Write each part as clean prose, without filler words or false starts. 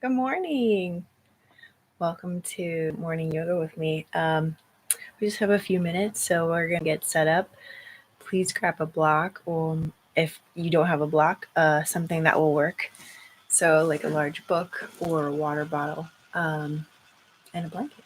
Good morning. Welcome to morning yoga with me. We just have a few minutes, so we're going to get set up. Please grab a block, or if you don't have a block, something that will work. So, like a large book or a water bottle and a blanket.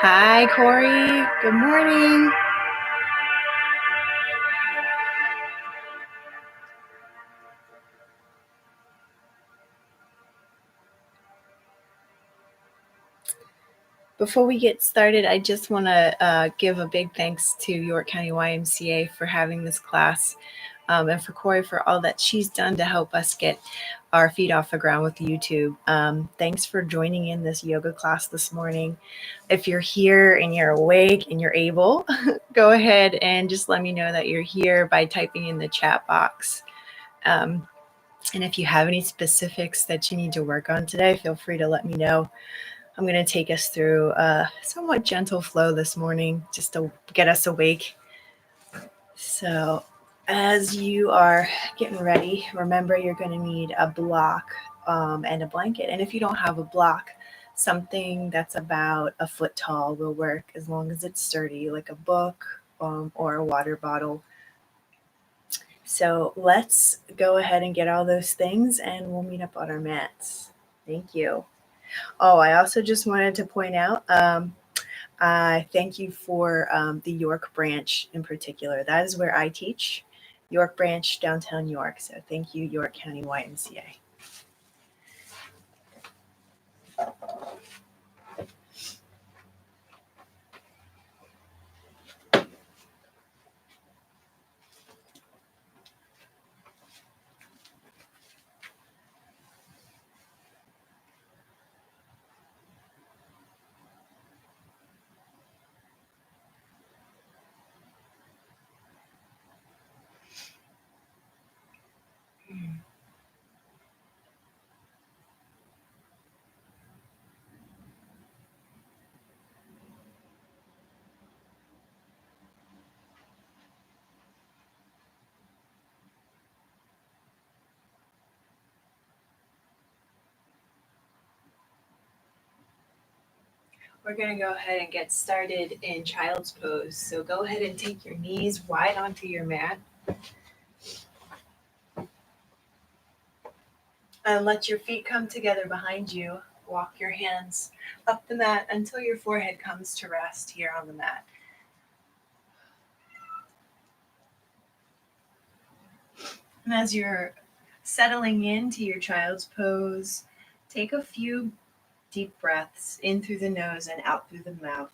Hi, Corey. Good morning. Before we get started, I just want to give a big thanks to York County YMCA for having this class, and for Corey for all that she's done to help us get our feet off the ground with YouTube. Thanks for joining in this yoga class this morning. If you're here and you're awake and you're able, go ahead and just let me know that you're here by typing in the chat box. And if you have any specifics that you need to work on today, feel free to let me know. I'm going to take us through a somewhat gentle flow this morning just to get us awake. So as you are getting ready, remember you're going to need a block and a blanket. And if you don't have a block, something that's about a foot tall will work as long as it's sturdy, like a book or a water bottle. So let's go ahead and get all those things and we'll meet up on our mats. Thank you. Oh, I also just wanted to point out, I thank you for the York branch in particular. That is where I teach, York branch, downtown York. So thank you, York County YMCA. We're going to go ahead and get started in child's pose. So go ahead and take your knees wide onto your mat. And let your feet come together behind you. Walk your hands up the mat until your forehead comes to rest here on the mat. And as you're settling into your child's pose, take a few deep breaths in through the nose and out through the mouth.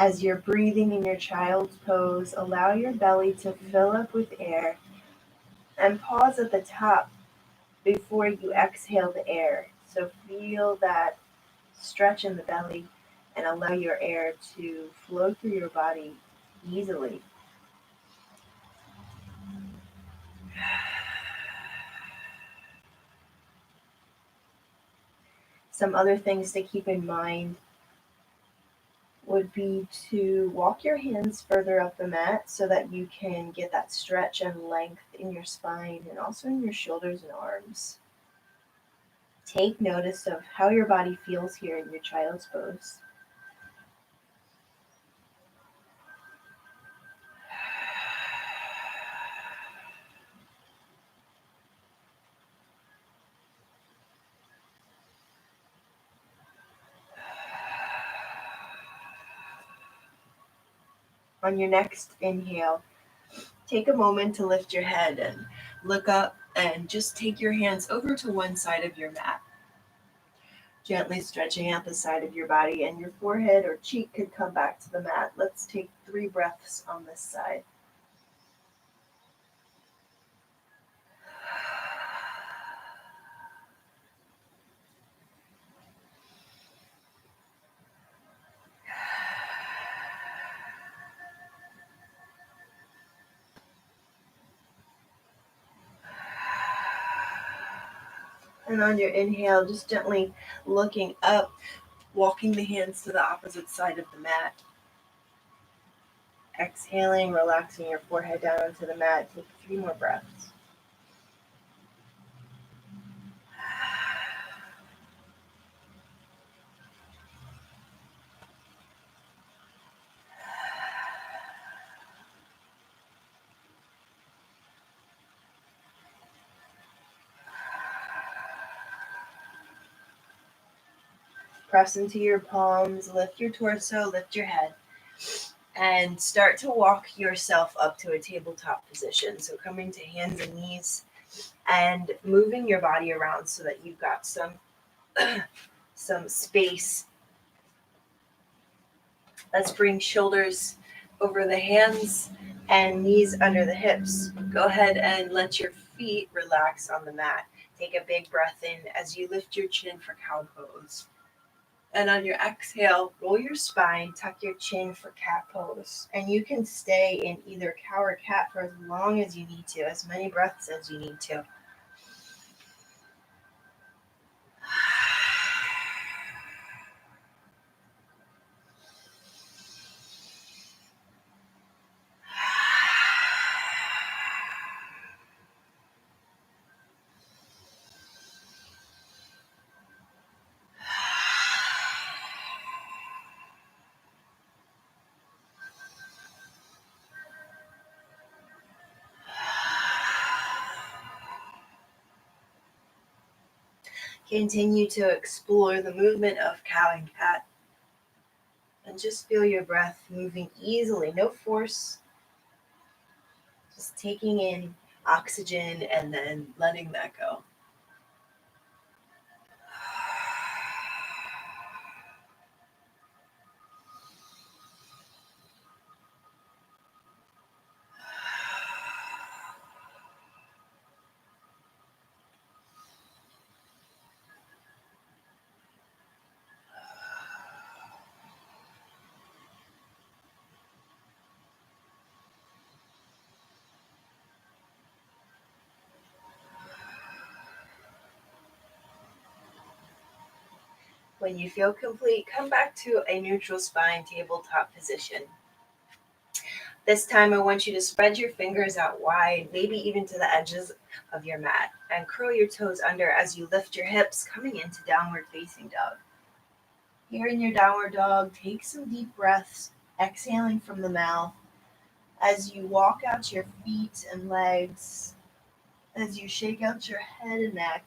As you're breathing in your child's pose, allow your belly to fill up with air and pause at the top before you exhale the air. So feel that stretch in the belly and allow your air to flow through your body easily. Some other things to keep in mind would be to walk your hands further up the mat so that you can get that stretch and length in your spine and also in your shoulders and arms. Take notice of how your body feels here in your child's pose. On your next inhale, take a moment to lift your head and look up and just take your hands over to one side of your mat, gently stretching out the side of your body, and your forehead or cheek could come back to the mat. Let's take 3 breaths on this side. And on your inhale, just gently looking up, walking the hands to the opposite side of the mat. Exhaling, relaxing your forehead down onto the mat. Take 3 more breaths. Press into your palms, lift your torso, lift your head, and start to walk yourself up to a tabletop position. So coming to hands and knees and moving your body around so that you've got some space. Let's bring shoulders over the hands and knees under the hips. Go ahead and let your feet relax on the mat. Take a big breath in as you lift your chin for cow pose. And on your exhale, roll your spine, tuck your chin for cat pose. And you can stay in either cow or cat for as long as you need to, as many breaths as you need to. Continue to explore the movement of cow and cat. And just feel your breath moving easily, no force. Just taking in oxygen and then letting that go. When you feel complete, come back to a neutral spine tabletop position. This time I want you to spread your fingers out wide, maybe even to the edges of your mat, and curl your toes under as you lift your hips, coming into downward facing dog. Here in your downward dog, take some deep breaths, exhaling from the mouth as you walk out your feet and legs, as you shake out your head and neck.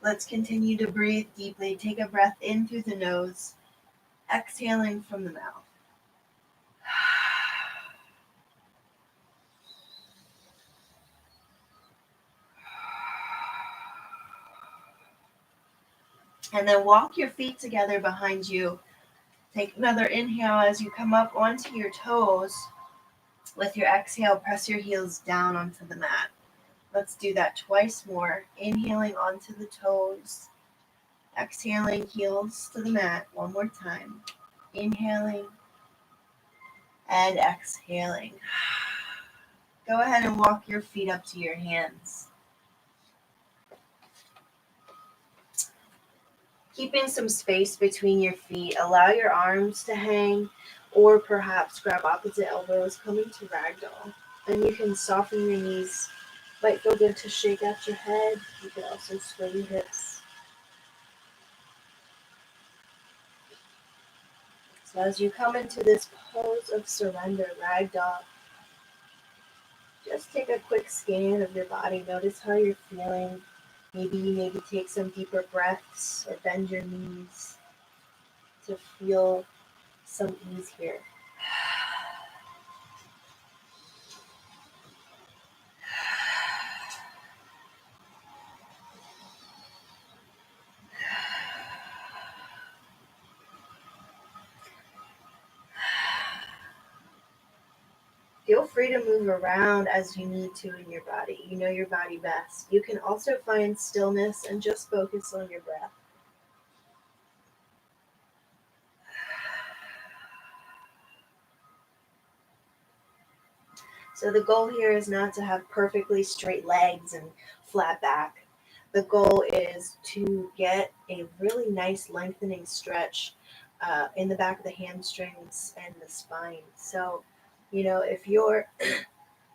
Let's continue to breathe deeply. Take a breath in through the nose, exhaling from the mouth. And then walk your feet together behind you. Take another inhale as you come up onto your toes. With your exhale, press your heels down onto the mat. Let's do that twice more. Inhaling onto the toes. Exhaling, heels to the mat. One more time. Inhaling and exhaling. Go ahead and walk your feet up to your hands. Keeping some space between your feet, allow your arms to hang, or perhaps grab opposite elbows, coming to ragdoll. And you can soften your knees. Might feel good to shake out your head. You can also sway your hips. So as you come into this pose of surrender, ragdoll, just take a quick scan of your body. Notice how you're feeling. Maybe take some deeper breaths or bend your knees to feel some ease here. Feel free to move around as you need to in your body. You know your body best. You can also find stillness and just focus on your breath. So the goal here is not to have perfectly straight legs and flat back. The goal is to get a really nice lengthening stretch in the back of the hamstrings and the spine. So, if you're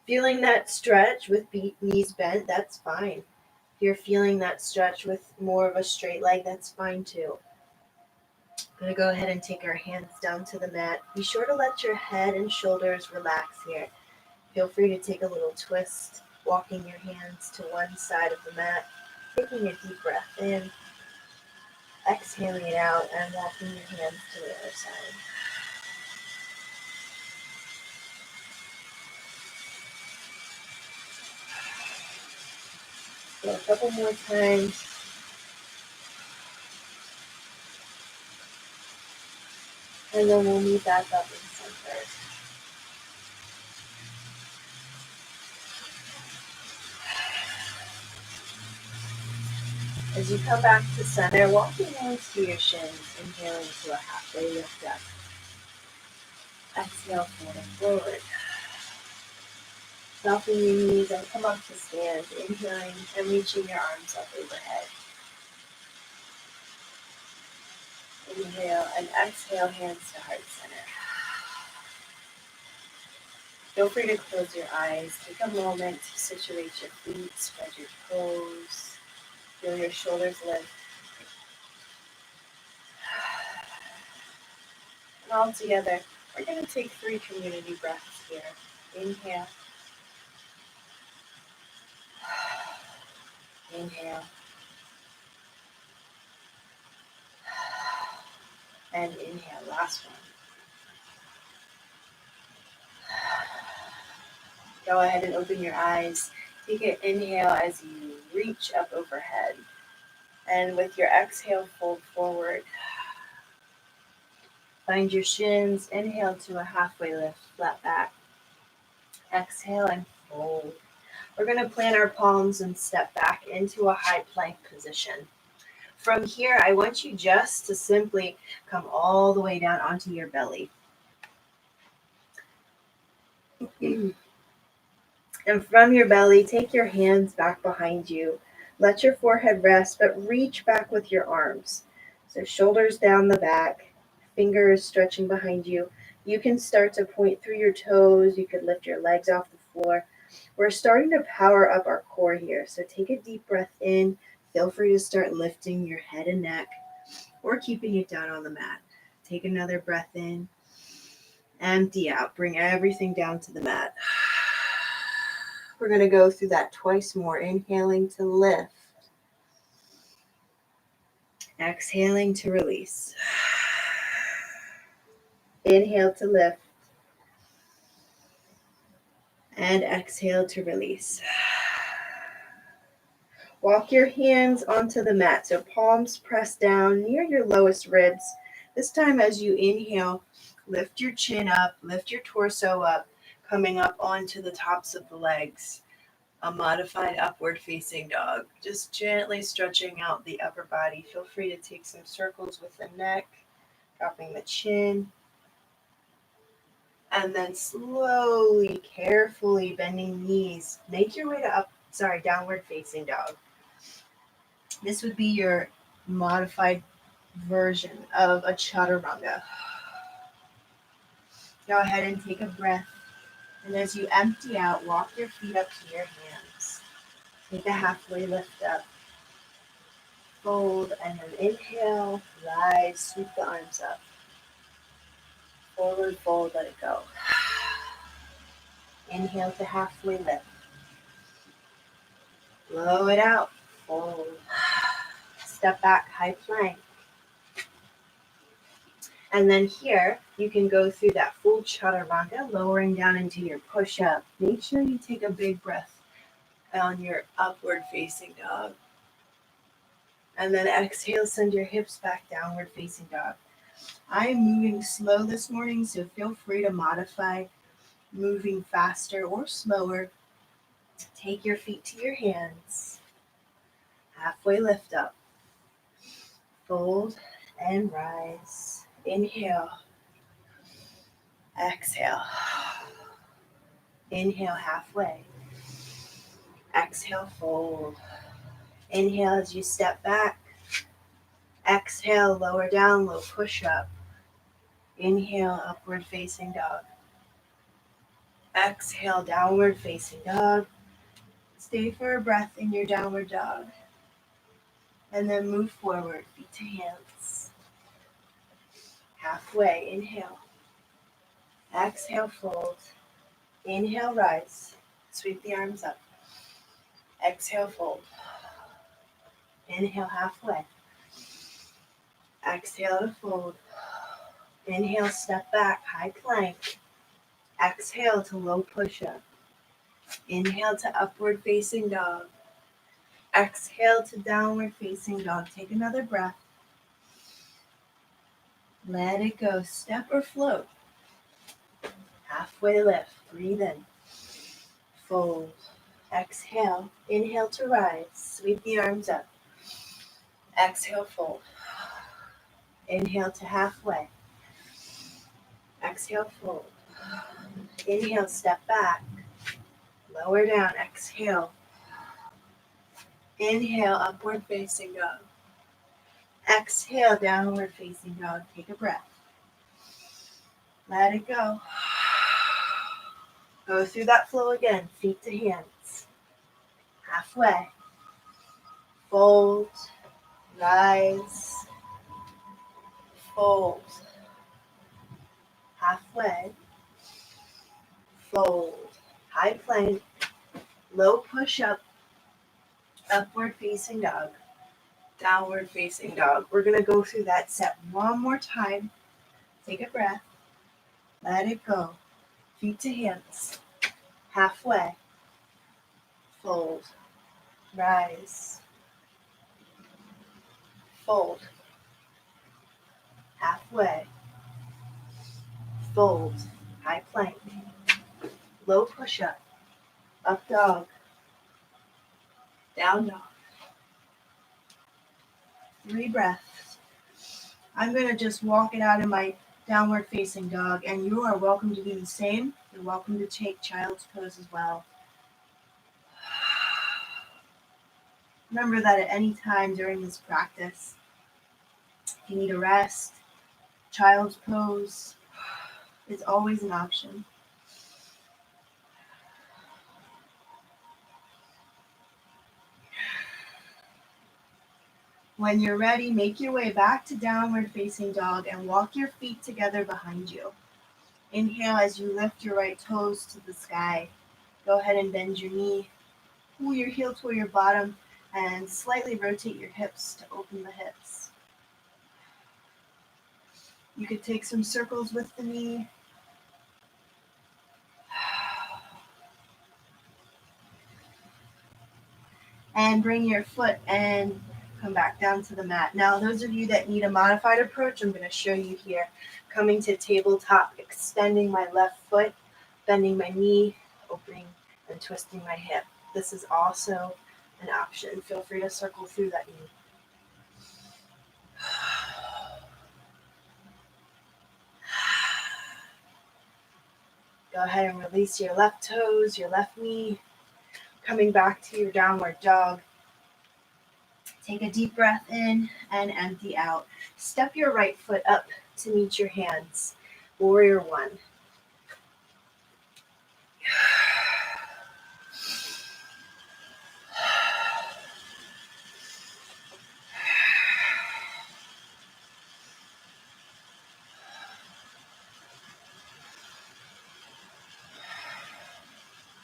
feeling that stretch with knees bent, that's fine. If you're feeling that stretch with more of a straight leg, that's fine too. I'm going to go ahead and take our hands down to the mat. Be sure to let your head and shoulders relax here. Feel free to take a little twist, walking your hands to one side of the mat, taking a deep breath in, exhaling it out, and walking your hands to the other side. So a couple more times. And then we'll move back up in center. As you come back to center, walk your hands to your shins, inhaling to a halfway lift up. Exhale, forward. Soften your knees and come up to stand, inhaling and reaching your arms up overhead. Inhale and exhale, hands to heart center. Feel free to close your eyes. Take a moment to situate your feet, spread your toes, feel your shoulders lift. And all together, we're going to take 3 community breaths here. Inhale. Inhale. And inhale. Last one. Go ahead and open your eyes. Take an inhale as you reach up overhead. And with your exhale, fold forward. Find your shins. Inhale to a halfway lift, flat back. Exhale and fold. We're going to plant our palms and step back into a high plank position. From here, I want you just to simply come all the way down onto your belly. And from your belly, take your hands back behind you. Let your forehead rest, but reach back with your arms. So shoulders down the back, fingers stretching behind you. You can start to point through your toes. You could lift your legs off the floor. We're starting to power up our core here. So take a deep breath in. Feel free to start lifting your head and neck or keeping it down on the mat. Take another breath in. Empty out. Bring everything down to the mat. We're going to go through that twice more. Inhaling to lift. Exhaling to release. Inhale to lift. And exhale to release. Walk your hands onto the mat. So palms press down near your lowest ribs. This time as you inhale, lift your chin up, lift your torso up, coming up onto the tops of the legs. A modified upward facing dog. Just gently stretching out the upper body. Feel free to take some circles with the neck, dropping the chin. And then slowly, carefully bending knees. Make your way to downward facing dog. This would be your modified version of a chaturanga. Go ahead and take a breath. And as you empty out, walk your feet up to your hands. Take a halfway lift up. Fold and then inhale, rise, sweep the arms up. Forward fold, let it go. Inhale to halfway lift. Blow it out, fold. Step back, high plank. And then here, you can go through that full chaturanga, lowering down into your push-up. Make sure you take a big breath on your upward facing dog. And then exhale, send your hips back, downward facing dog. I am moving slow this morning, so feel free to modify moving faster or slower. Take your feet to your hands. Halfway lift up. Fold and rise. Inhale. Exhale. Inhale halfway. Exhale, fold. Inhale as you step back. Exhale, lower down, low push up. Inhale, upward facing dog. Exhale, downward facing dog. Stay for a breath in your downward dog. And then move forward, feet to hands. Halfway, inhale. Exhale, fold. Inhale, rise. Sweep the arms up. Exhale, fold. Inhale, halfway. Exhale to fold. Inhale, step back, high plank. Exhale to low push-up. Inhale to upward facing dog. Exhale to downward facing dog. Take another breath. Let it go. Step or float. Halfway lift. Breathe in. Fold. Exhale. Inhale to rise. Sweep the arms up. Exhale, fold. Inhale to halfway. Exhale, fold. Inhale, step back. Lower down. Exhale. Inhale, upward facing dog. Exhale, downward facing dog. Take a breath. Let it go. Go through that flow again. Feet to hands. Halfway. Fold. Rise. Fold. Halfway. Fold. High plank. Low push up. Upward facing dog. Downward facing dog. We're going to go through that set one more time. Take a breath. Let it go. Feet to hands. Halfway. Fold. Rise. Fold. Halfway. Fold. High plank. Low push up. Up dog. Down dog. 3 breaths. I'm going to just walk it out in my downward facing dog, and you are welcome to do the same. You're welcome to take child's pose as well. Remember that at any time during this practice, if you need a rest, child's pose is always an option. When you're ready, make your way back to downward facing dog and walk your feet together behind you. Inhale as you lift your right toes to the sky. Go ahead and bend your knee, pull your heel toward your bottom, and slightly rotate your hips to open the hips. You could take some circles with the knee. And bring your foot and come back down to the mat. Now, those of you that need a modified approach, I'm going to show you here. Coming to tabletop, extending my left foot, bending my knee, opening and twisting my hip. This is also an option. Feel free to circle through that knee. Go ahead and release your left toes, your left knee. Coming back to your downward dog. Take a deep breath in and empty out. Step your right foot up to meet your hands. Warrior one.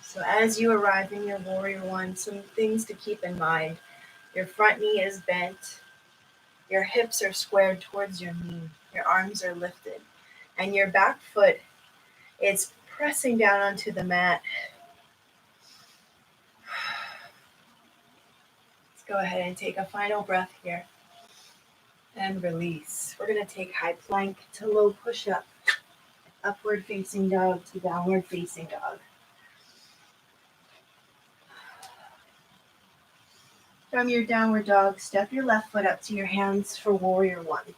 So as you arrive in your warrior one, some things to keep in mind. Your front knee is bent. Your hips are squared towards your knee. Your arms are lifted. And your back foot is pressing down onto the mat. Let's go ahead and take a final breath here. And release. We're going to take high plank to low push-up. Upward facing dog to downward facing dog. From your downward dog, step your left foot up to your hands for warrior one.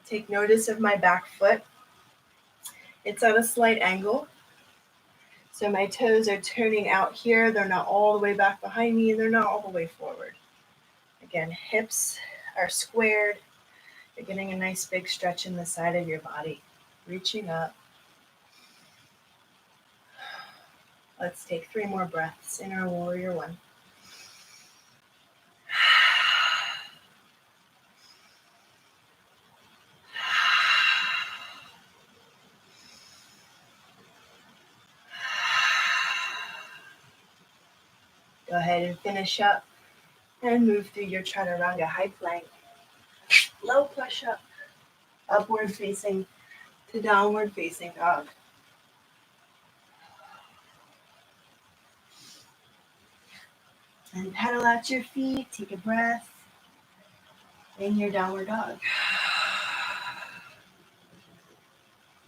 Take notice of my back foot. It's at a slight angle. So my toes are turning out here. They're not all the way back behind me, and they're not all the way forward. Again, hips are squared. You're getting a nice big stretch in the side of your body. Reaching up. Let's take 3 more breaths in our warrior one. Go ahead and finish up and move through your chaturanga high plank. Low push up, upward facing to downward facing dog. And pedal out your feet, take a breath in your downward dog.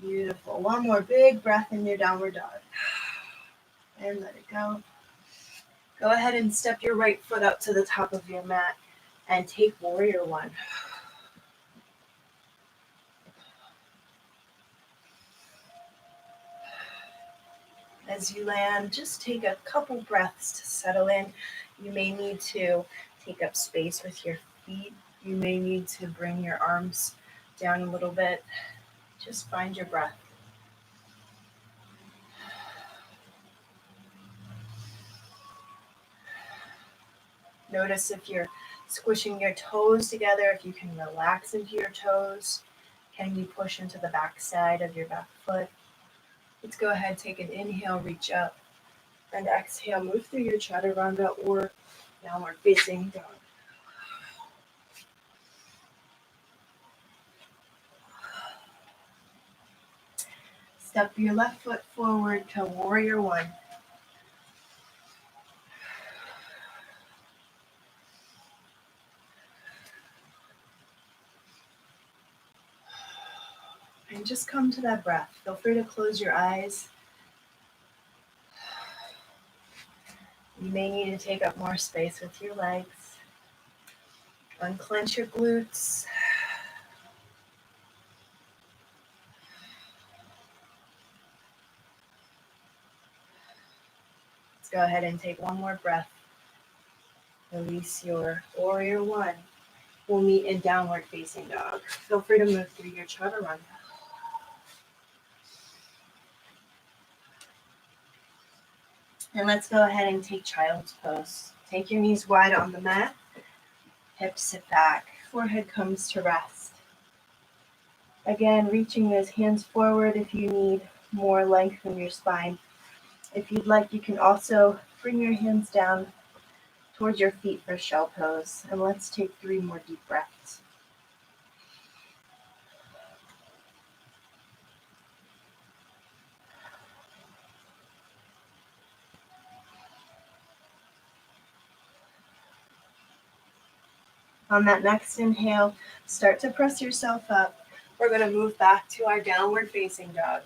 Beautiful. One more big breath in your downward dog. And let it go. Go ahead and step your right foot up to the top of your mat and take warrior one. As you land, just take a couple breaths to settle in. You may need to take up space with your feet. You may need to bring your arms down a little bit. Just find your breath. Notice if you're squishing your toes together, if you can relax into your toes. Can you push into the back side of your back foot? Let's go ahead, take an inhale, reach up, and exhale, move through your chaturanga or downward facing dog. Step your left foot forward to warrior one. And just come to that breath. Feel free to close your eyes. You may need to take up more space with your legs. Unclench your glutes. Let's go ahead and take one more breath. Release your warrior one. We'll meet in downward facing dog. Feel free to move through your chaturanga. And let's go ahead and take child's pose. Take your knees wide on the mat. Hips sit back. Forehead comes to rest. Again, reaching those hands forward if you need more length in your spine. If you'd like, you can also bring your hands down towards your feet for shell pose. And let's take 3 more deep breaths. On that next inhale, start to press yourself up. We're going to move back to our downward facing dog.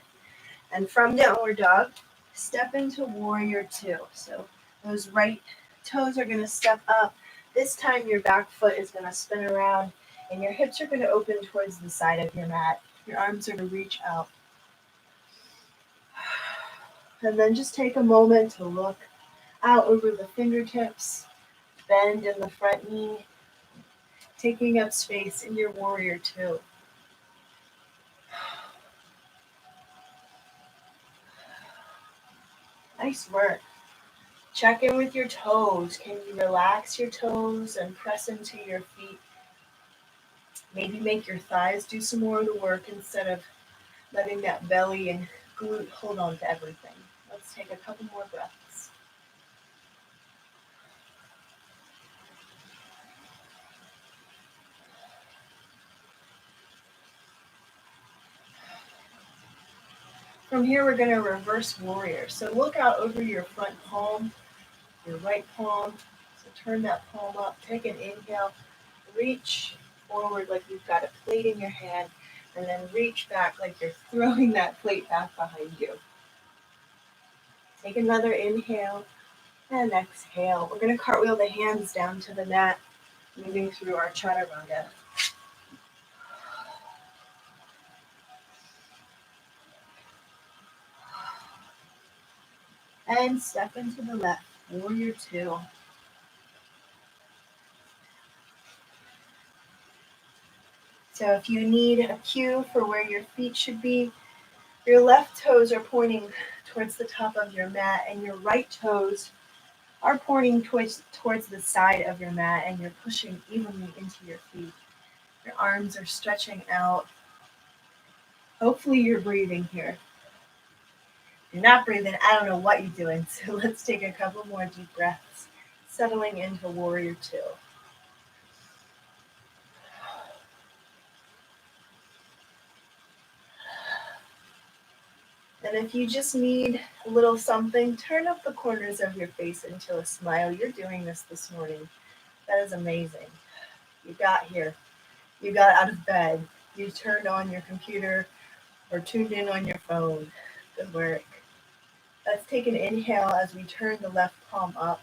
And from downward dog, step into warrior two. So those right toes are going to step up. This time your back foot is going to spin around and your hips are going to open towards the side of your mat. Your arms are to reach out. And then just take a moment to look out over the fingertips, bend in the front knee, taking up space in your warrior two. Nice work. Check in with your toes. Can you relax your toes and press into your feet? Maybe make your thighs do some more of the work instead of letting that belly and glute hold on to everything. Let's take a couple more breaths. From here, we're going to reverse warrior. So look out over your front palm, your right palm. So turn that palm up. Take an inhale. Reach forward like you've got a plate in your hand. And then reach back like you're throwing that plate back behind you. Take another inhale and exhale. We're going to cartwheel the hands down to the mat, moving through our chaturanga. And step into the left, warrior two. So if you need a cue for where your feet should be, your left toes are pointing towards the top of your mat and your right toes are pointing towards the side of your mat, and you're pushing evenly into your feet. Your arms are stretching out. Hopefully you're breathing here. If you're not breathing, I don't know what you're doing. So let's take a couple more deep breaths, settling into warrior two. And if you just need a little something, turn up the corners of your face into a smile. You're doing this morning. That is amazing. You got here. You got out of bed. You turned on your computer or tuned in on your phone. Good work. Let's take an inhale as we turn the left palm up.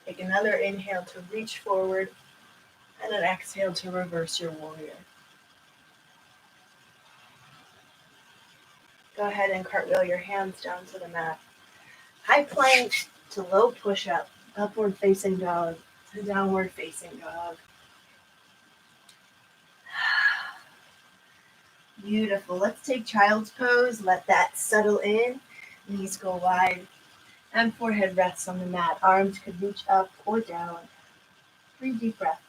Take another inhale to reach forward and an exhale to reverse your warrior. Go ahead and cartwheel your hands down to the mat. High plank to low push-up, upward facing dog to downward facing dog. Beautiful. Let's take child's pose. Let that settle in. Knees go wide and forehead rests on the mat. Arms could reach up or down. 3 deep breaths.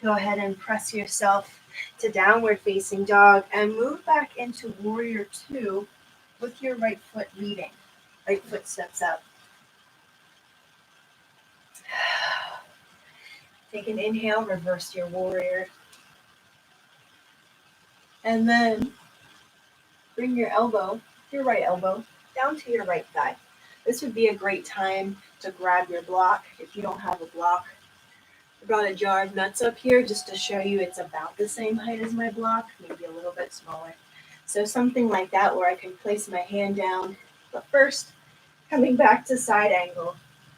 Go ahead and press yourself to downward facing dog and move back into warrior two with your right foot leading. Right foot steps up. Take an inhale, reverse your warrior. And then bring your right elbow, down to your right thigh. This would be a great time to grab your block. If you don't have a block, I brought a jar of nuts up here just to show you it's about the same height as my block, maybe a little bit smaller. So something like that where I can place my hand down. But first, coming back to side angle,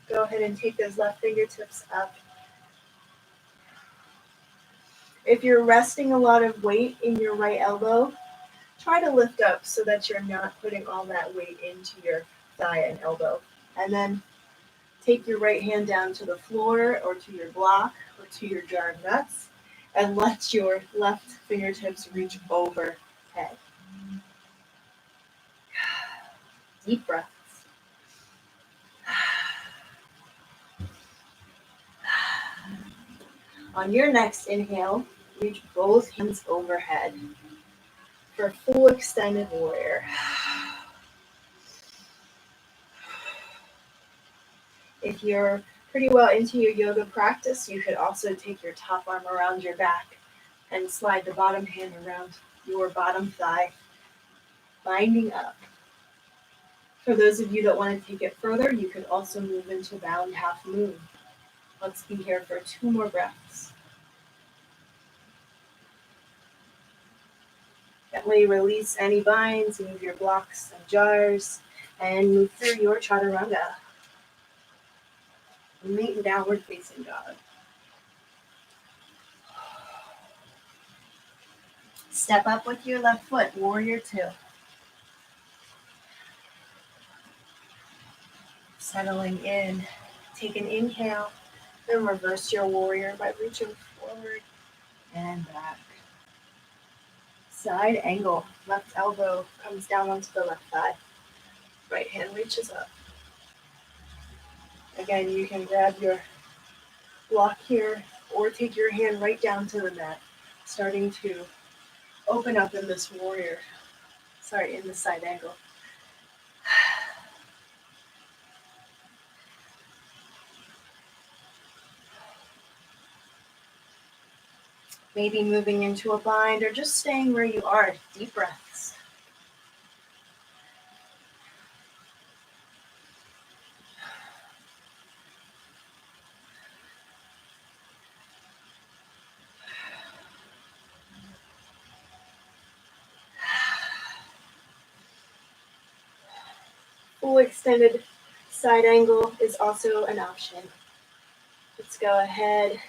go ahead and take those left fingertips up. If you're resting a lot of weight in your right elbow, try to lift up so that you're not putting all that weight into your thigh and elbow. And then take your right hand down to the floor or to your block or to your jar of nuts and let your left fingertips reach overhead. Deep breaths. On your next inhale, reach both hands overhead for full extended warrior. If you're pretty well into your yoga practice, you could also take your top arm around your back and slide the bottom hand around your bottom thigh, binding up. For those of you that want to take it further, you could also move into round half moon. Let's be here for 2 more breaths. Gently release any binds, move your blocks and jars, and move through your chaturanga. Meet in downward facing dog. Step up with your left foot, warrior 2. Settling in, take an inhale, then reverse your warrior by reaching forward and back. Side angle, left elbow comes down onto the left thigh. Right hand reaches up. Again, you can grab your block here or take your hand right down to the mat, starting to open up in this warrior, in the side angle. Maybe moving into a bind or just staying where you are. Deep breaths. Full extended side angle is also an option. Let's go ahead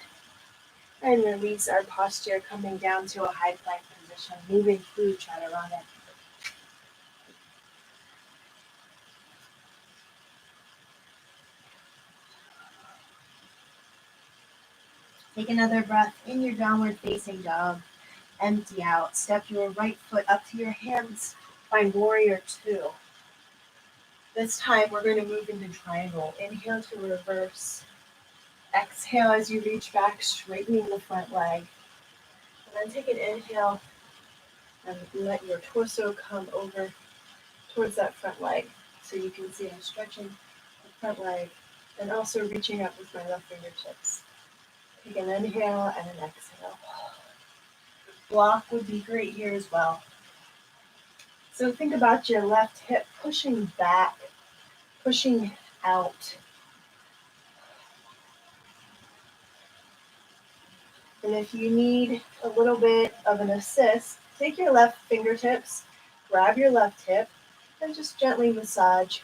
and release our posture, coming down to a high plank position, moving through chaturanga. Take another breath in your downward facing dog. Empty out. Step your right foot up to your hands. Find warrior 2. This time we're going to move into triangle. Inhale to reverse. Exhale as you reach back, straightening the front leg. And then take an inhale and let your torso come over towards that front leg. So you can see I'm stretching the front leg and also reaching up with my left fingertips. Take an inhale and an exhale. Block would be great here as well. So think about your left hip pushing back, pushing out. And if you need a little bit of an assist, take your left fingertips, grab your left hip, and just gently massage.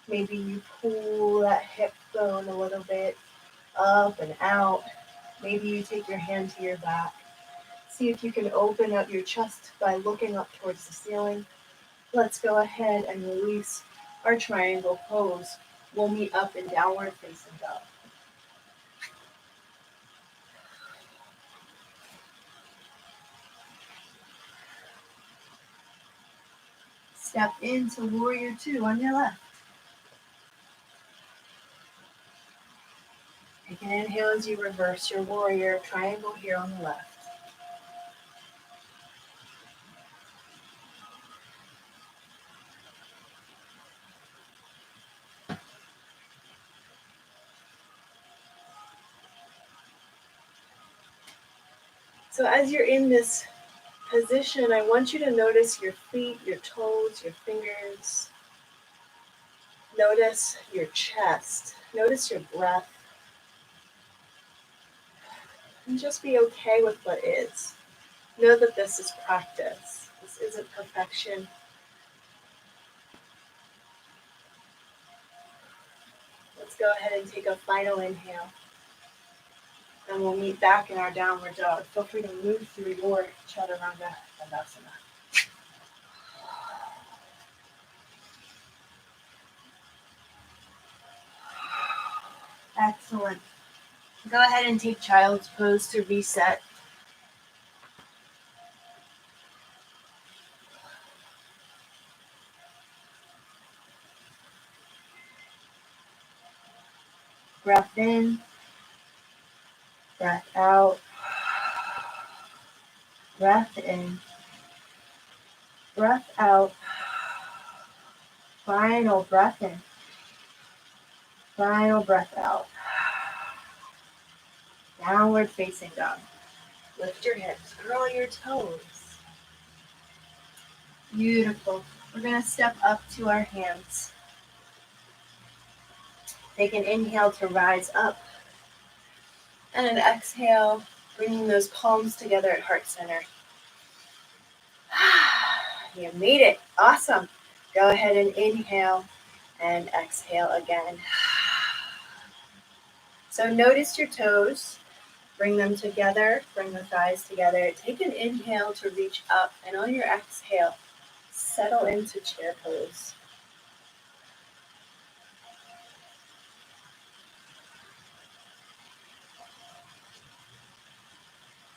Maybe you pull that hip bone a little bit up and out. Maybe you take your hand to your back. See if you can open up your chest by looking up towards the ceiling. Let's go ahead and release our triangle pose. We'll meet up in downward facing dog. Step into warrior 2 on your left. Take an inhale as you reverse your warrior triangle here on the left. So as you're in this position, I want you to notice your feet, your toes, your fingers. Notice your chest. Notice your breath. And just be okay with what is. Know that this is practice. This isn't perfection. Let's go ahead and take a final inhale. And we'll meet back in our downward dog. Feel free to move through your chaturanga dandasana. Excellent. Go ahead and take child's pose to reset. Breath in, breath out. Breath in, breath out. Final breath in, final breath out. Downward facing dog. Lift your hips, curl your toes. Beautiful. We're going to step up to our hands. Take an inhale to rise up. And an exhale, bringing those palms together at heart center. You made it. Awesome. Go ahead and inhale and exhale again. So notice your toes. Bring them together. Bring the thighs together. Take an inhale to reach up. And on your exhale, settle into chair pose.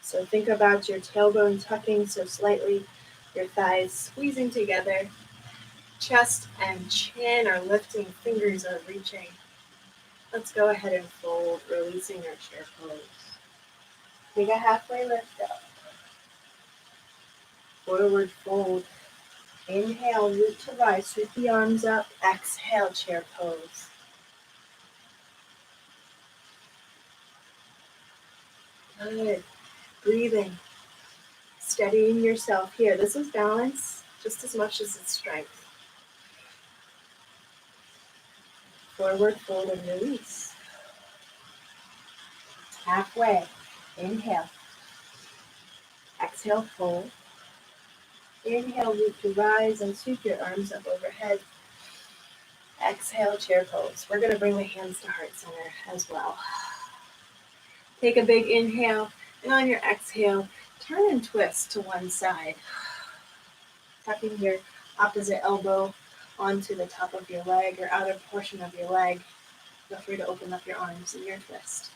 So think about your tailbone tucking so slightly, your thighs squeezing together, chest and chin are lifting, fingers are reaching. Let's go ahead and fold, releasing our chair pose. Take a halfway lift up. Forward fold. Inhale, root to rise, sweep the arms up. Exhale, chair pose. Good. Breathing. Steadying yourself here. This is balance just as much as it's strength. Forward fold and release. Halfway. Inhale. Exhale, fold. Inhale, root to rise and sweep your arms up overhead. Exhale, chair pose. We're going to bring the hands to heart center as well. Take a big inhale, and on your exhale, turn and twist to one side. Tucking your opposite elbow onto the top of your leg or outer portion of your leg. Feel free to open up your arms in your twist.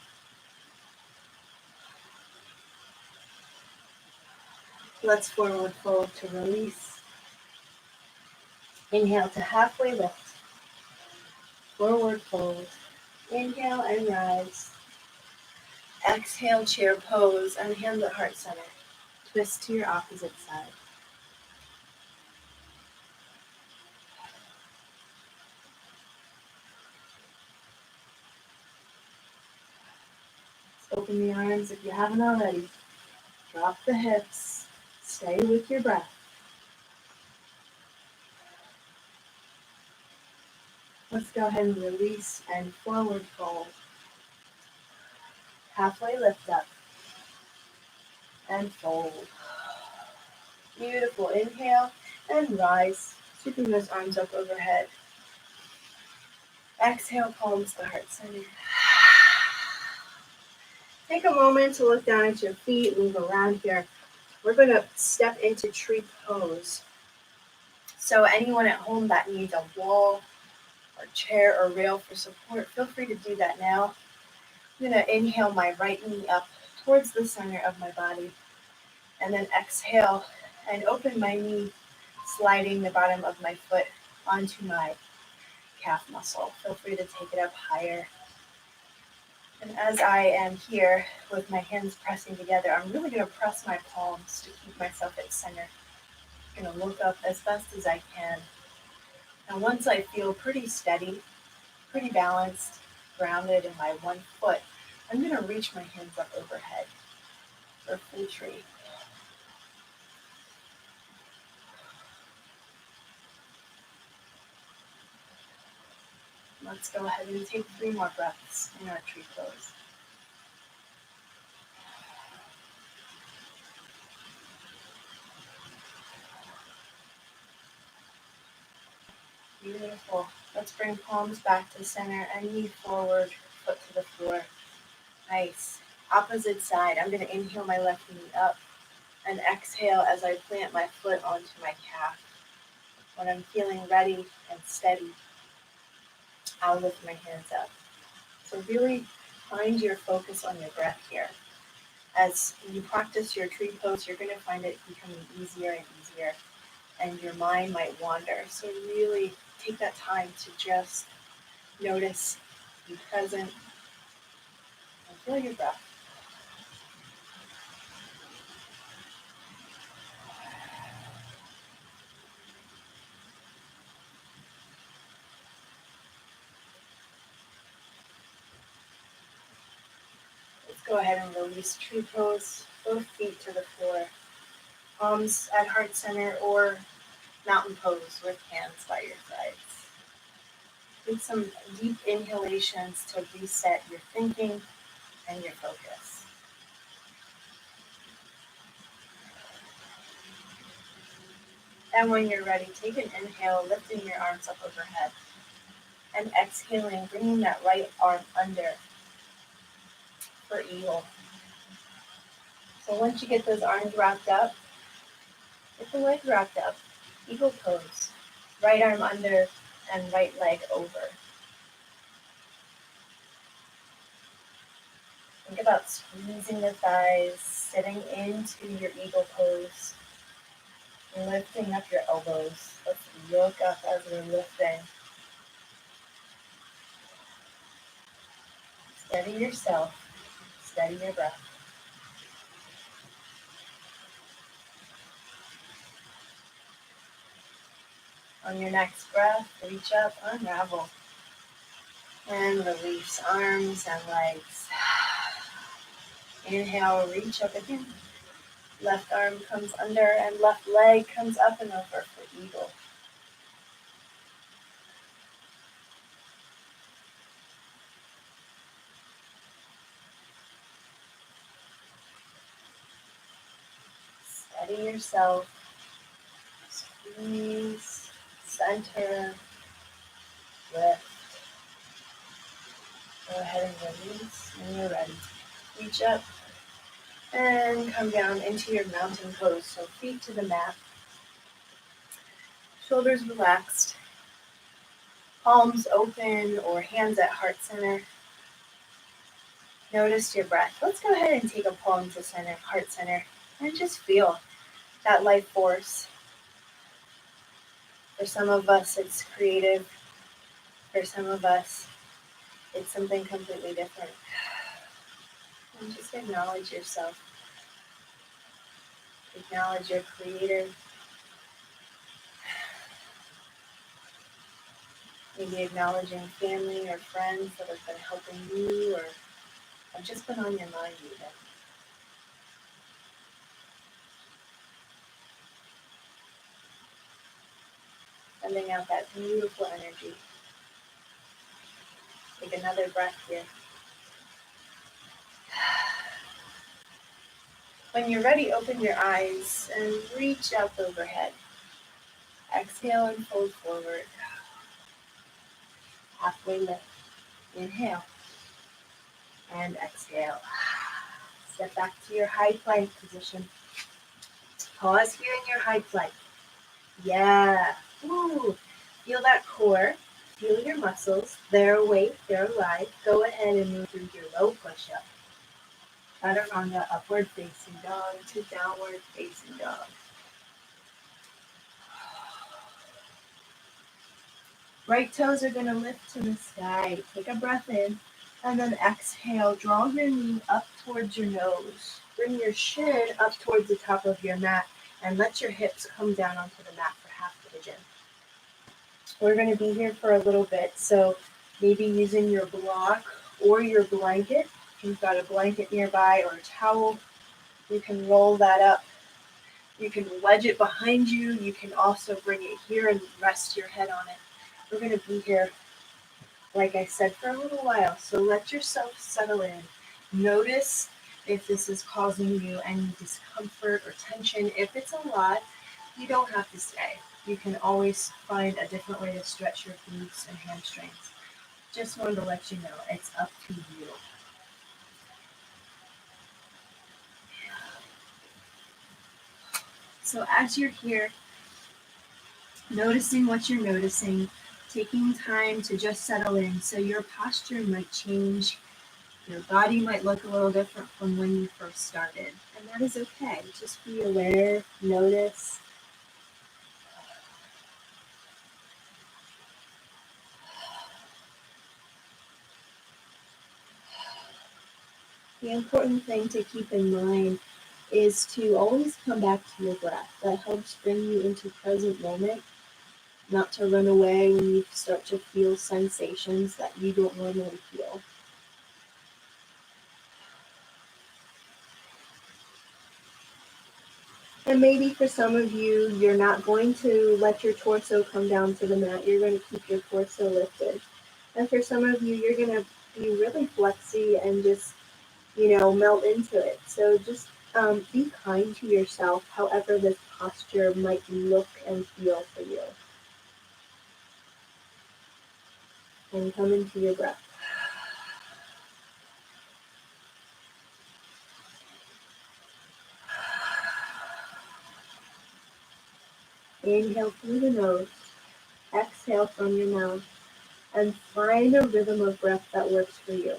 Let's forward fold to release. Inhale to halfway lift. Forward fold. Inhale and rise. Exhale, chair pose and hands at heart center. Twist to your opposite side. Let's open the arms if you haven't already. Drop the hips. Stay with your breath. Let's go ahead and release and forward fold. Halfway lift up. And fold. Beautiful. Inhale and rise. Sweeping those arms up overhead. Exhale, palms to heart center. Take a moment to look down at your feet, move around here. We're going to step into tree pose. So anyone at home that needs a wall or chair or rail for support, feel free to do that now. I'm going to inhale my right knee up towards the center of my body. And then exhale and open my knee, sliding the bottom of my foot onto my calf muscle. Feel free to take it up higher. And as I am here with my hands pressing together, I'm really going to press my palms to keep myself at center. I'm going to look up as best as I can. And once I feel pretty steady, pretty balanced, grounded in my one foot, I'm going to reach my hands up overhead for full tree. Let's go ahead and take 3 more breaths in our tree pose. Beautiful. Let's bring palms back to center and knee forward, foot to the floor. Nice. Opposite side. I'm going to inhale my left knee up and exhale as I plant my foot onto my calf. When I'm feeling ready and steady, I'll lift my hands up. So really find your focus on your breath here. As you practice your tree pose, you're going to find it becoming easier and easier, and your mind might wander. So really take that time to just notice, be present, and feel your breath. Let's go ahead and release tree pose, both feet to the floor, palms at heart center, or mountain pose with hands by your sides. Take some deep inhalations to reset your thinking and your focus. And when you're ready, take an inhale, lifting your arms up overhead. And exhaling, bringing that right arm under for eagle. So once you get those arms wrapped up, get the legs wrapped up, eagle pose. Right arm under and right leg over. Think about squeezing the thighs, sitting into your eagle pose, lifting up your elbows. Let's look up as we're lifting. Steady yourself, steady your breath. On your next breath, reach up, unravel, and release arms and legs. Inhale, reach up again. Left arm comes under and left leg comes up and over for eagle. Steady yourself. Squeeze, center, lift. Go ahead and release when you're ready. Reach up and come down into your mountain pose. So feet to the mat. Shoulders relaxed. Palms open or hands at heart center. Notice your breath. Let's go ahead and take a palm to center, heart center, and just feel that life force. For some of us, it's creative. For some of us, it's something completely different. And just acknowledge yourself. Acknowledge your creator. Maybe acknowledging family or friends that have been helping you or have just been on your mind even. Sending out that beautiful energy. Take another breath here. When you're ready, open your eyes and reach up overhead. Exhale and fold forward. Halfway lift. Inhale and exhale. Step back to your high plank position. Pause here in your high plank. Yeah. Ooh. Feel that core. Feel your muscles. They're awake. They're alive. Go ahead and move through your low push-up. Chaturanga, upward facing dog to downward facing dog. Right toes are going to lift to the sky. Take a breath in and then exhale. Draw your knee up towards your nose. Bring your shin up towards the top of your mat and let your hips come down onto the mat for half pigeon. We're going to be here for a little bit, so maybe using your block or your blanket. If you've got a blanket nearby or a towel, you can roll that up. You can wedge it behind you. You can also bring it here and rest your head on it. We're going to be here like I said, for a little while. So let yourself settle in. Notice if this is causing you any discomfort or tension. If it's a lot, you don't have to stay. You can always find a different way to stretch your glutes and hamstrings. Just wanted to let you know it's up to you. So as you're here, noticing what you're noticing, taking time to just settle in. So your posture might change. Your body might look a little different from when you first started. And that is okay. Just be aware, notice. The important thing to keep in mind is to always come back to your breath. That helps bring you into present moment, not to run away when you start to feel sensations that you don't normally feel. And maybe for some of you, you're not going to let your torso come down to the mat. You're going to keep your torso lifted. And for some of you, you're going to be really flexy and just, melt into it. So just be kind to yourself, however this posture might look and feel for you. And come into your breath. Inhale through the nose, exhale from your mouth, and find a rhythm of breath that works for you.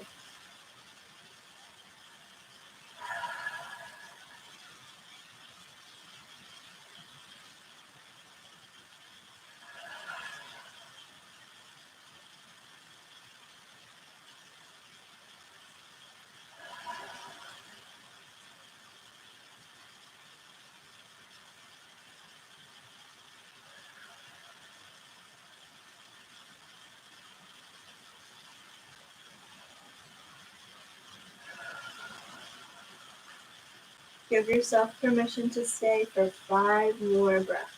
Give yourself permission to stay for 5 more breaths.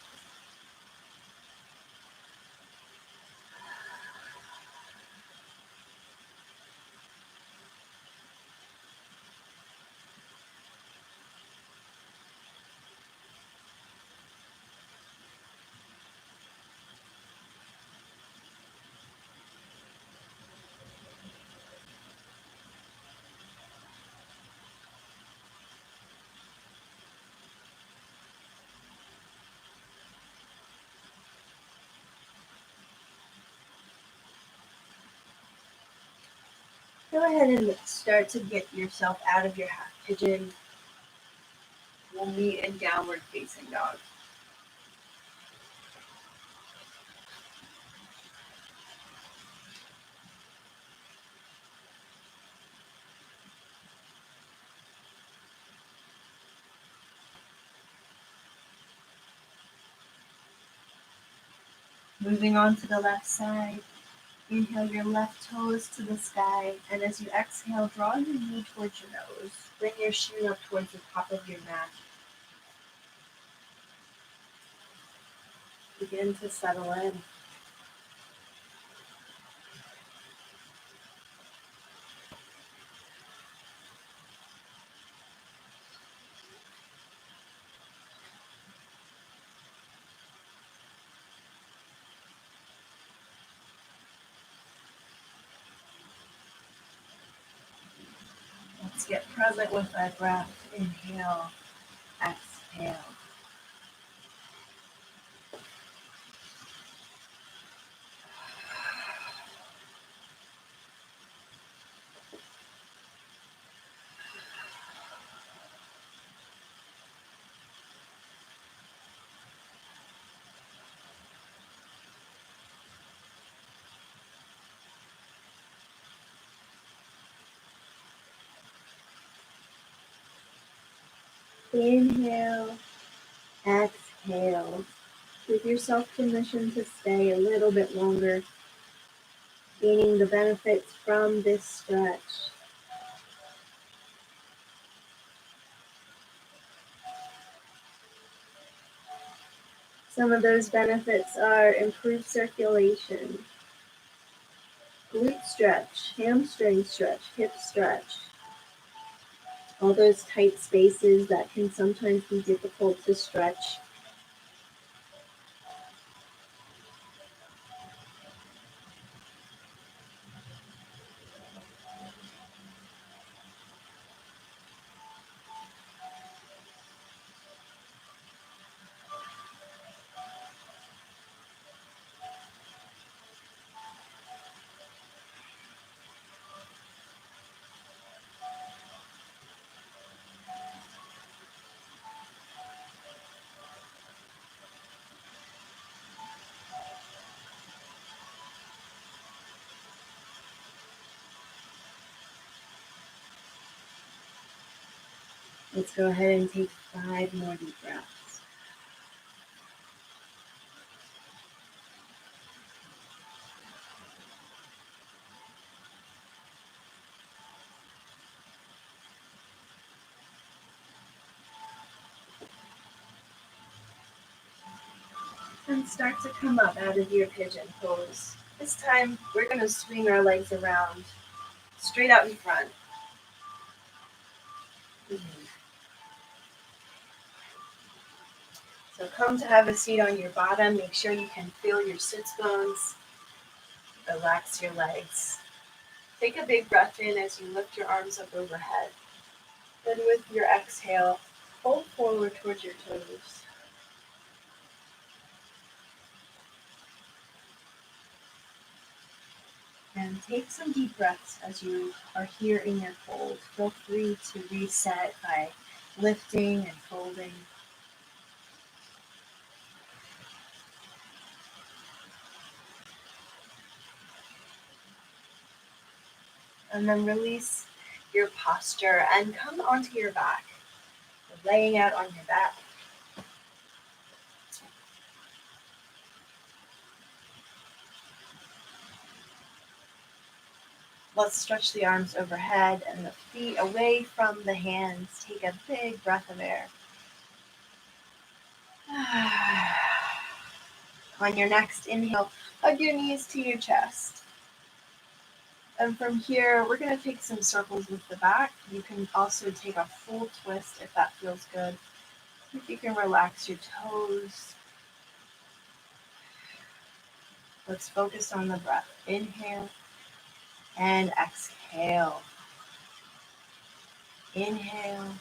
Go ahead and start to get yourself out of your half pigeon. We'll meet in downward facing dog. Moving on to the left side. Inhale your left toes to the sky, and as you exhale, draw your knee towards your nose. Bring your shin up towards the top of your mat. Begin to settle in. Let's get present with our breath. Inhale, exhale. Inhale, exhale. Give yourself permission to stay a little bit longer, gaining the benefits from this stretch. Some of those benefits are improved circulation, glute stretch, hamstring stretch, hip stretch. All those tight spaces that can sometimes be difficult to stretch. Let's go ahead and take 5 more deep breaths. And start to come up out of your pigeon pose. This time, we're going to swing our legs around, straight out in front. So come to have a seat on your bottom. Make sure you can feel your sits bones. Relax your legs. Take a big breath in as you lift your arms up overhead. Then with your exhale, fold forward towards your toes. And take some deep breaths as you are here in your fold. Feel free to reset by lifting and folding. And then release your posture and come onto your back. Laying out on your back. Let's stretch the arms overhead and the feet away from the hands. Take a big breath of air. On your next inhale, hug your knees to your chest. And from here, we're going to take some circles with the back. You can also take a full twist if that feels good. If you can relax your toes. Let's focus on the breath. Inhale and exhale. Inhale,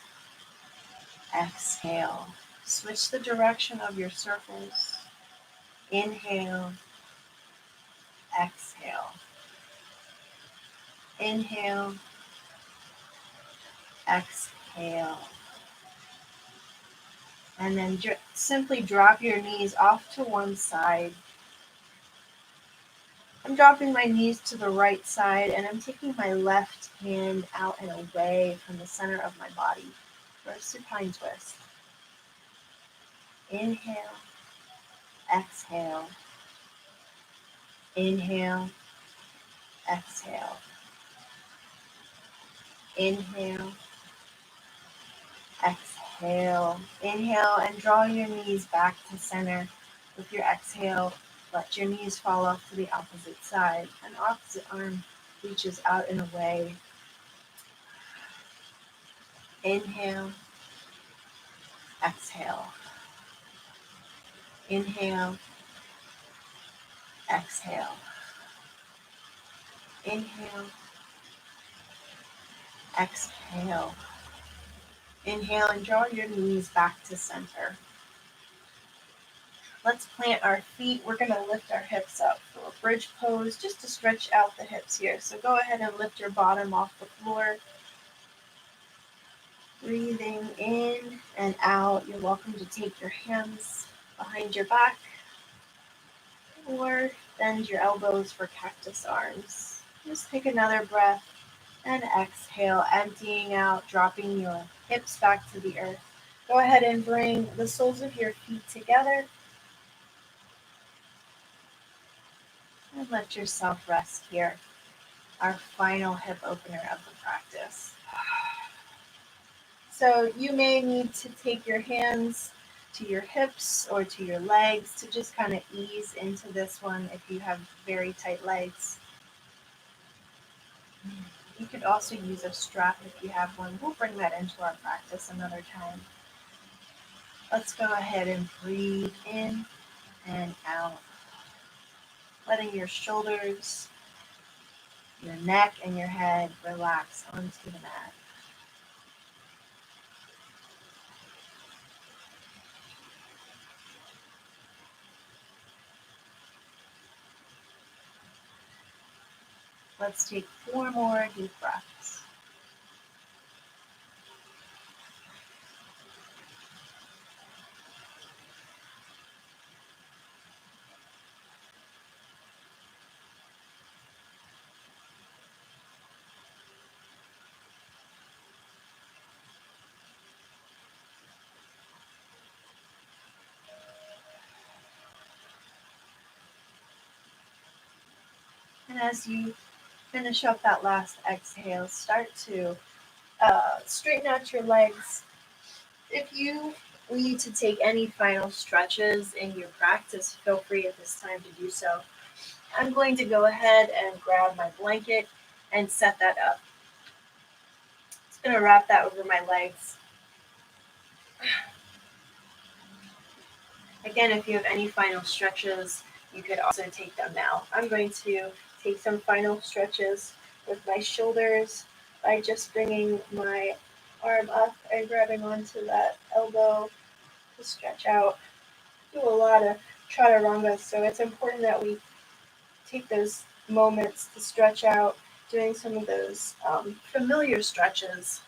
exhale. Switch the direction of your circles. Inhale, exhale. Inhale, exhale. And then simply drop your knees off to one side. I'm dropping my knees to the right side and I'm taking my left hand out and away from the center of my body for a supine twist. Inhale, exhale. Inhale, exhale. Inhale, exhale. Inhale and draw your knees back to center. With your exhale, let your knees fall off to the opposite side. An opposite arm reaches out and away. Inhale, exhale. Inhale, exhale. Inhale, exhale. Inhale and draw your knees back to center. Let's plant our feet. We're going to lift our hips up for a bridge pose just to stretch out the hips here. So go ahead and lift your bottom off the floor. Breathing in and out. You're welcome to take your hands behind your back or bend your elbows for cactus arms. Just take another breath and exhale, emptying out, dropping your hips back to the earth. Go ahead and bring the soles of your feet together and let yourself rest here. Our final hip opener of the practice. So you may need to take your hands to your hips or to your legs to just kind of ease into this one if you have very tight legs. You could also use a strap if you have one. We'll bring that into our practice another time. Let's go ahead and breathe in and out, letting your shoulders, your neck, and your head relax onto the mat. Let's take 4 more deep breaths. And as you finish up that last exhale, start to straighten out your legs. If you need to take any final stretches in your practice, feel free at this time to do so. I'm going to go ahead and grab my blanket and set that up. Just going to wrap that over my legs. Again, if you have any final stretches, you could also take them now. I'm going to take some final stretches with my shoulders by just bringing my arm up and grabbing onto that elbow to stretch out. Do a lot of chaturanga, so it's important that we take those moments to stretch out, doing some of those familiar stretches.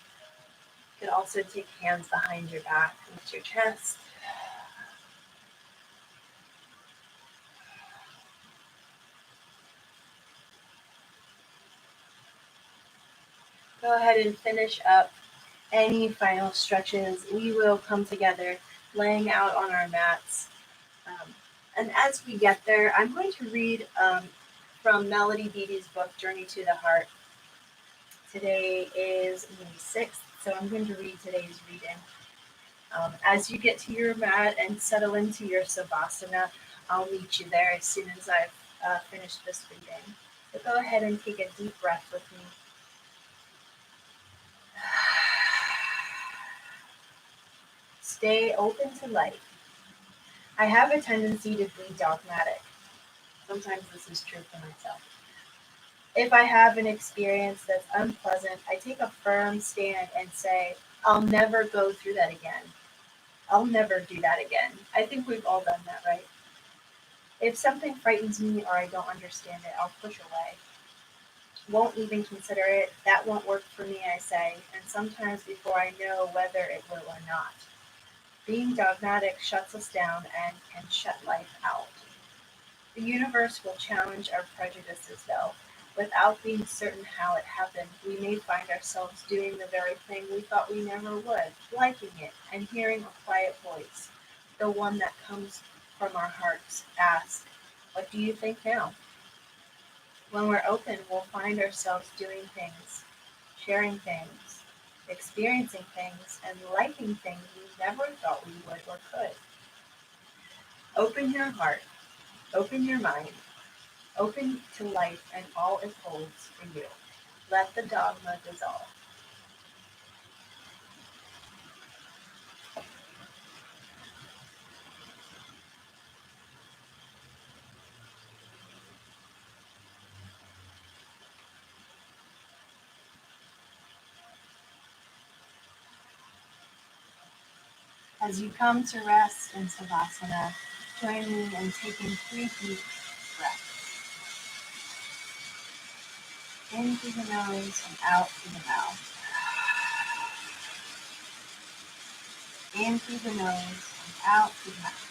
You can also take hands behind your back and your chest. Go ahead and finish up any final stretches. We will come together laying out on our mats. And as we get there, I'm going to read from Melody Beattie's book, Journey to the Heart. Today is May 6th, so I'm going to read today's reading. As you get to your mat and settle into your Savasana, I'll meet you there as soon as I've finished this reading. So go ahead and take a deep breath with me. Stay open to light. I have a tendency to be dogmatic. Sometimes this is true for myself. If I have an experience that's unpleasant, I take a firm stand and say, I'll never go through that again. I'll never do that again. I think we've all done that, right? If something frightens me or I don't understand it, I'll push away. Won't even consider it. That won't work for me, I say, and sometimes before I know whether it will or not. Being dogmatic shuts us down and can shut life out. The universe will challenge our prejudices, though. Without being certain how it happened, we may find ourselves doing the very thing we thought we never would, liking it, and hearing a quiet voice, the one that comes from our hearts, ask, what do you think now? When we're open, we'll find ourselves doing things, sharing things, experiencing things, and liking things we never thought we would or could. Open your heart, open your mind, open to life and all it holds for you. Let the dogma dissolve. As you come to rest in Savasana, join me in taking 3 deep breaths. In through the nose and out through the mouth. In through the nose and out through the mouth.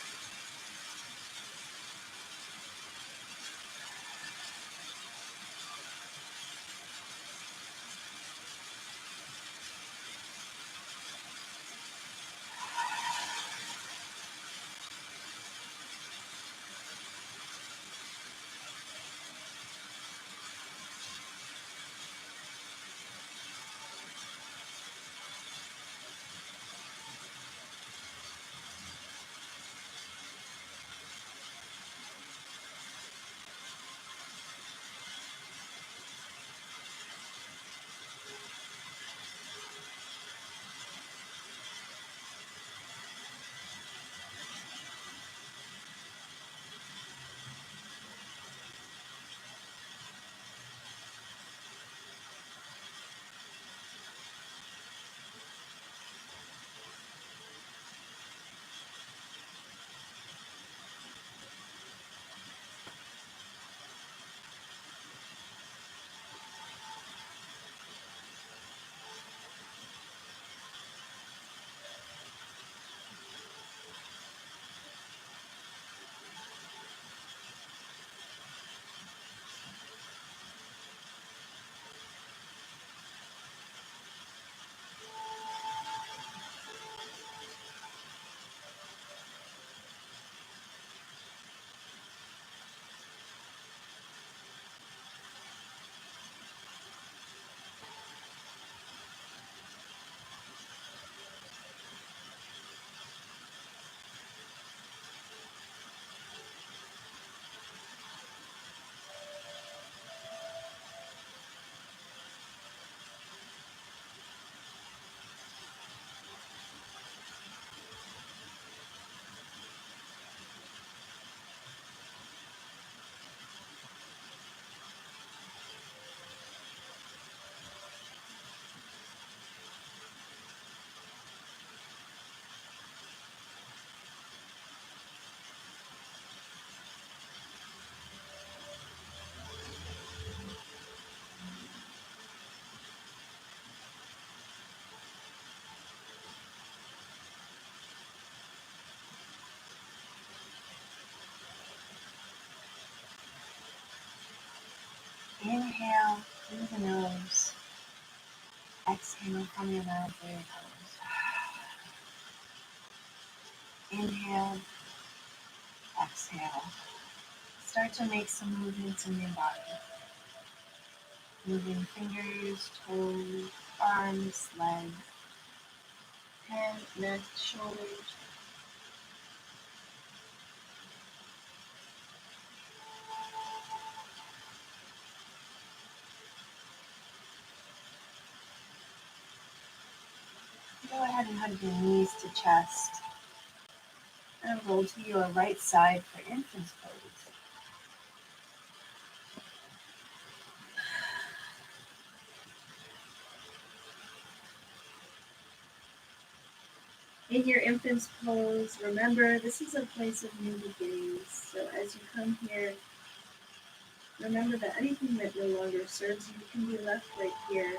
Inhale through the nose. Exhale from your mouth through your toes. Inhale, exhale. Start to make some movements in your body. Moving fingers, toes, arms, legs, head, neck, shoulders. Go ahead and hug your knees to chest. And roll to your right side for infant's pose. In your infant's pose, remember this is a place of new beginnings. So as you come here, remember that anything that no longer serves you can be left right here.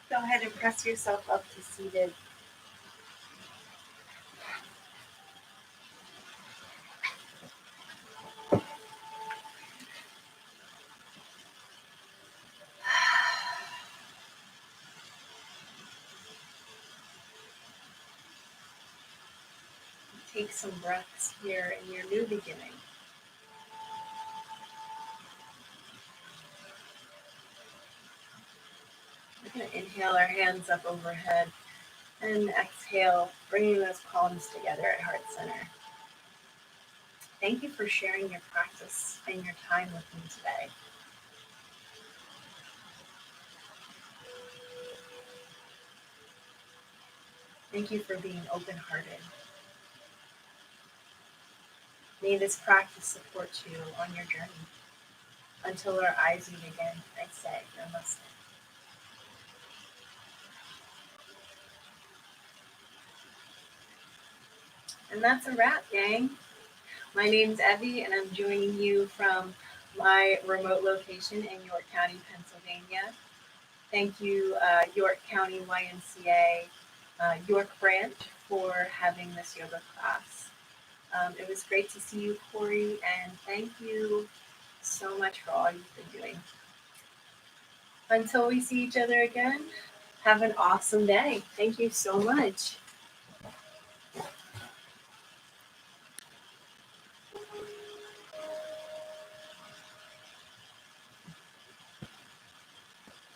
Go ahead and press yourself up to seated. Take some breaths here in your new beginning. We're going to inhale our hands up overhead and exhale, bringing those palms together at heart center. Thank you for sharing your practice and your time with me today. Thank you for being open-hearted. May this practice support you on your journey. Until our eyes meet again, I say namaste. And that's a wrap, gang. My name's Evie, and I'm joining you from my remote location in York County, Pennsylvania. Thank you, York County YMCA, York branch, for having this yoga class. It was great to see you, Corey, and thank you so much for all you've been doing. Until we see each other again, have an awesome day. Thank you so much.